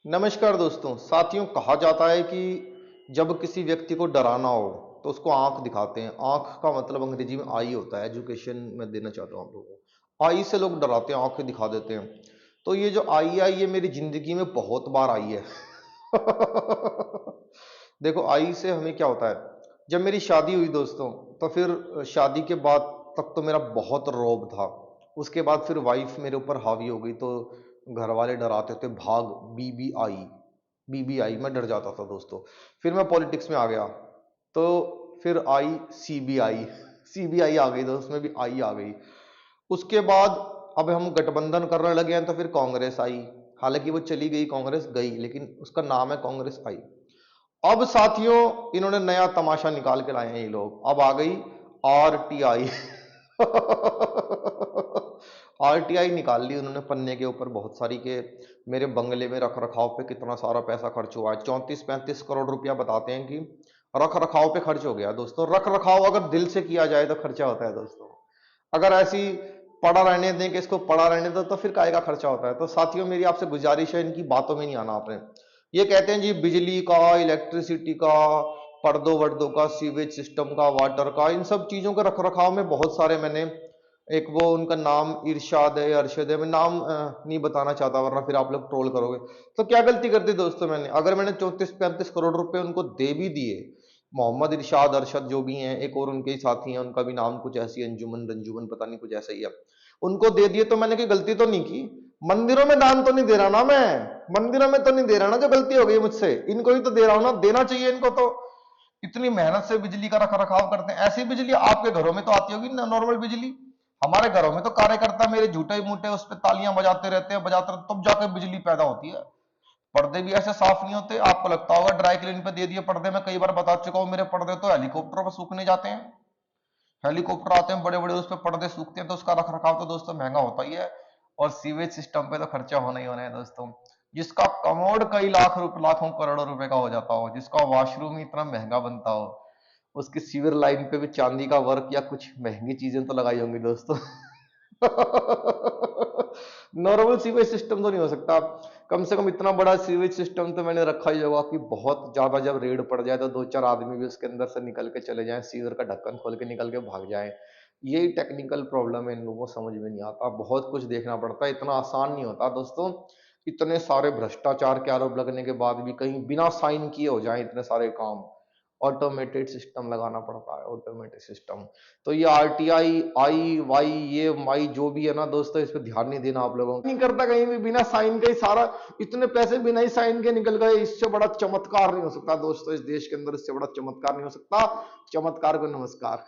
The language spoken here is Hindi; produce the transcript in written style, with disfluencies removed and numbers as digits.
नमस्कार दोस्तों। साथियों, कहा जाता है कि जब किसी व्यक्ति को डराना हो तो उसको आंख दिखाते हैं। आंख का मतलब अंग्रेजी में आई होता है। एजुकेशन में देना चाहता हूँ आप लोगों को। आई से लोग डराते हैं, आंखें दिखा देते हैं। तो ये जो आई ये मेरी जिंदगी में बहुत बार आई है। देखो, आई से हमें क्या होता है। जब मेरी शादी हुई दोस्तों, तो फिर शादी के बाद तक तो मेरा बहुत रौब था। उसके बाद फिर वाइफ मेरे ऊपर हावी हो गई, तो घर वाले डराते थे, भाग, बीबीआई। बीबीआई मैं डर जाता था दोस्तों। फिर मैं पॉलिटिक्स में आ गया, तो फिर आई सीबीआई। सीबीआई आ गई दोस्त, उसमें भी आई आ गई। उसके बाद अब हम गठबंधन करने लगे हैं, तो फिर कांग्रेस आई। हालांकि वो चली गई, कांग्रेस गई, लेकिन उसका नाम है कांग्रेस आई। अब साथियों, इन्होंने नया तमाशा निकाल के लाए हैं ये लोग। अब आ गई आरटीआई। आरटीआई निकाल ली उन्होंने पन्ने के ऊपर बहुत सारी के। मेरे बंगले में रख रखाव पे कितना सारा पैसा खर्च हुआ है, 34-35 करोड़ रुपया बताते हैं कि रख रखाव पे खर्च हो गया दोस्तों। रख रखाव अगर दिल से किया जाए तो खर्चा होता है दोस्तों। अगर ऐसी पड़ा रहने दें कि इसको पड़ा रहने दो, तो फिर काय का खर्चा होता है। तो साथियों, मेरी आपसे गुजारिश है, इनकी बातों में नहीं आना आपने। ये कहते हैं जी बिजली का, इलेक्ट्रिसिटी का, पर्दों वर्दों का, सीवेज सिस्टम का, वाटर का, इन सब चीजों के रख रखाव में बहुत सारे मैंने, एक वो उनका नाम इरशाद है, अरशद है, मैं नाम नहीं बताना चाहता वरना फिर आप लोग ट्रोल करोगे। तो क्या गलती कर दी दोस्तों मैंने? अगर मैंने 34-35 करोड़ रुपए उनको दे भी दिए, मोहम्मद इरशाद, अरशद जो भी हैं, एक और उनके ही साथी हैं, उनका भी नाम कुछ ऐसी, अंजुमन रंजुमन पता नहीं, कुछ ऐसा ही है, उनको दे दिए, तो मैंने कोई गलती तो नहीं की। मंदिरों में दान तो नहीं दे रहा ना मैं, मंदिरों में तो नहीं दे रहा ना, जो गलती हो गई मुझसे, इनको ही तो दे रहा हूं ना, देना चाहिए इनको तो। इतनी मेहनत से बिजली का रख रखाव करते हैं। ऐसी बिजली आपके घरों में तो आती होगी ना, नॉर्मल बिजली। हमारे घरों में तो कार्यकर्ता मेरे झूठे मूठे उस पर तालियां बजाते रहते हैं, बजाते रहते, तब जाकर बिजली पैदा होती है। पर्दे भी ऐसे साफ नहीं होते, आपको लगता होगा ड्राई क्लीन पे दे दिए पर्दे। में कई बार बता चुका हूं, मेरे पर्दे तो हेलीकॉप्टर पर सूखने जाते हैं। हेलीकॉप्टर आते हैं बड़े बड़े, उस पर पर्दे सूखते हैं, तो उसका रख रखाव तो दोस्तों महंगा होता ही है। और सीवेज सिस्टम पे तो खर्चा होना ही होना है दोस्तों। जिसका कमोड कई लाख रुपए, लाखों करोड़ों रुपए का हो जाता हो, जिसका वॉशरूम ही इतना महंगा बनता हो, उसकी सीवर लाइन पे भी चांदी का वर्क या कुछ महंगी चीजें तो लगाई होंगी दोस्तों। नॉर्मल सीवेज सिस्टम तो नहीं हो सकता। कम से कम इतना बड़ा सीवेज सिस्टम तो मैंने रखा ही होगा कि बहुत ज्यादा जब रेड पड़ जाए तो दो चार आदमी भी उसके अंदर से निकल के चले जाएं, सीवर का ढक्कन खोल के निकल के भाग जाएं। यही टेक्निकल प्रॉब्लम है, इन लोगों को समझ में नहीं आता। बहुत कुछ देखना पड़ता है, इतना आसान नहीं होता दोस्तों। इतने सारे भ्रष्टाचार के आरोप लगने के बाद भी कहीं बिना साइन किए हो जाए इतने सारे काम। ऑटोमेटेड सिस्टम लगाना पड़ता है, ऑटोमेटेड सिस्टम। तो ये आरटीआई, आई वाई, ये माई जो भी है ना दोस्तों, इस पर ध्यान नहीं देना आप लोगों को। नहीं करता कहीं भी बिना साइन के ही सारा। इतने पैसे बिना ही साइन के निकल गए, इससे बड़ा चमत्कार नहीं हो सकता दोस्तों। इस देश के अंदर इससे बड़ा चमत्कार नहीं हो सकता। चमत्कार को नमस्कार।